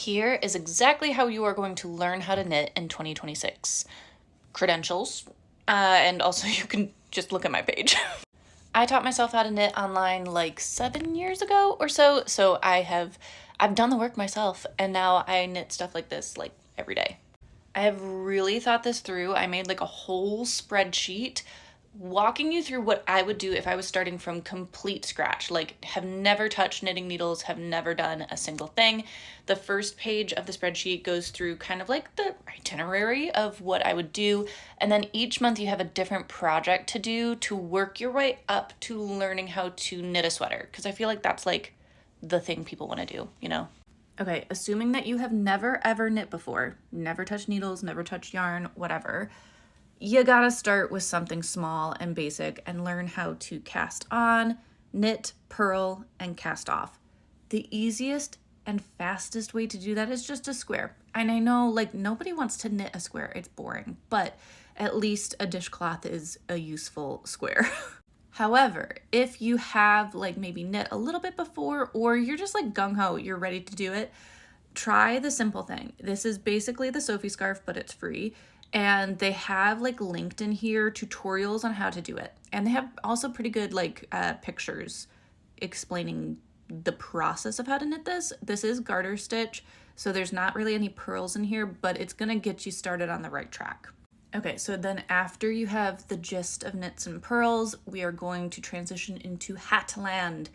Here is exactly how you are going to learn how to knit in 2026. Credentials, and also you can just look at my page. I taught myself how to knit online like 7 years ago or so, so I've done the work myself, and now I knit stuff like this like every day. I have really thought this through. I made like a whole spreadsheet walking you through what I would do if I was starting from complete scratch, like have never touched knitting needles, have never done a single thing. The first page of the spreadsheet goes through kind of like the itinerary of what I would do, and then each month you have a different project to do to work your way up to learning how to knit a sweater, because I feel like that's like the thing people want to do, you know? Okay, assuming that you have never ever knit before, never touched needles, never touched yarn, whatever, you gotta start with something small and basic and learn how to cast on, knit, purl, and cast off. The easiest and fastest way to do that is just a square. And I know like nobody wants to knit a square, it's boring, but at least a dishcloth is a useful square. However, if you have like maybe knit a little bit before, or you're just like gung-ho, you're ready to do it, try the simple thing. This is basically the Sophie scarf, but it's free. And they have like linked in here tutorials on how to do it. And they have also pretty good like pictures explaining the process of how to knit this. This is garter stitch, so there's not really any purls in here, but it's gonna get you started on the right track. Okay, so then after you have the gist of knits and purls, we are going to transition into Hatland.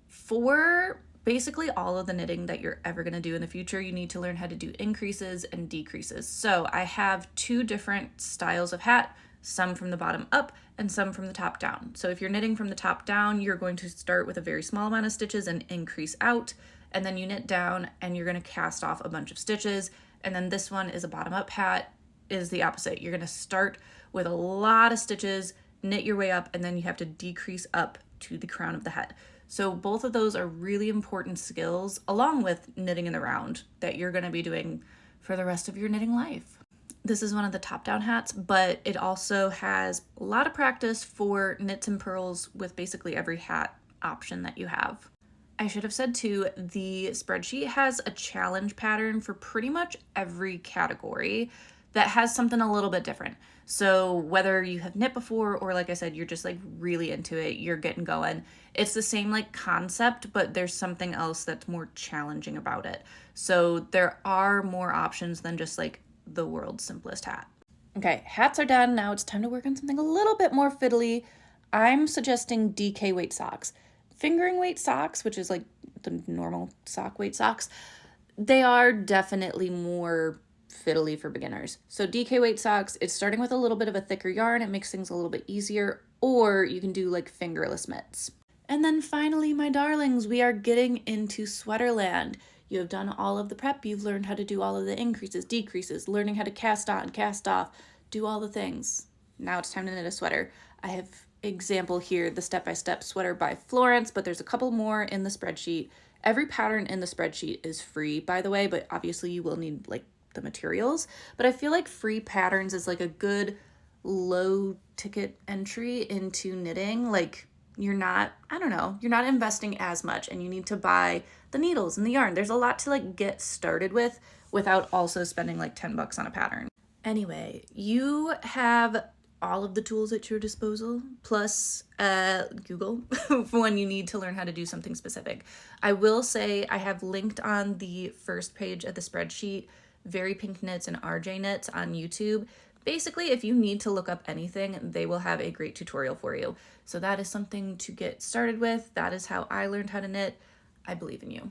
For basically all of the knitting that you're ever going to do in the future, you need to learn how to do increases and decreases. So I have two different styles of hat, some from the bottom up and some from the top down. So if you're knitting from the top down, you're going to start with a very small amount of stitches and increase out, and then you knit down and you're going to cast off a bunch of stitches. And then this one is a bottom up hat, is the opposite. You're going to start with a lot of stitches, knit your way up, and then you have to decrease up to the crown of the head. So both of those are really important skills, along with knitting in the round, that you're going to be doing for the rest of your knitting life. This is one of the top-down hats, but it also has a lot of practice for knits and purls with basically every hat option that you have. I should have said too, the spreadsheet has a challenge pattern for pretty much every category that has something a little bit different. So whether you have knit before, or like I said, you're just like really into it, you're getting going, it's the same like concept, but there's something else that's more challenging about it. So there are more options than just like the world's simplest hat. Okay, hats are done. Now it's time to work on something a little bit more fiddly. I'm suggesting DK weight socks. Fingering weight socks, which is like the normal sock weight socks, they are definitely more fiddly for beginners. So DK weight socks, it's starting with a little bit of a thicker yarn. It makes things a little bit easier, or you can do like fingerless mitts. And then finally, my darlings, we are getting into Sweaterland. You have done all of the prep. You've learned how to do all of the increases, decreases, learning how to cast on, cast off, do all the things. Now it's time to knit a sweater. I have example here, the step-by-step sweater by Florence, but there's a couple more in the spreadsheet. Every pattern in the spreadsheet is free, by the way, but obviously you will need like the materials. But I feel like free patterns is like a good low ticket entry into knitting. Like you're not, I don't know, you're not investing as much, and you need to buy the needles and the yarn. There's a lot to like get started with without also spending like 10 bucks on a pattern. Anyway, you have all of the tools at your disposal, plus Google for when you need to learn how to do something specific. I will say I have linked on the first page of the spreadsheet Very Pink Knits and RJ Knits on YouTube. Basically, if you need to look up anything, they will have a great tutorial for you. So that is something to get started with. That is how I learned how to knit. I believe in you.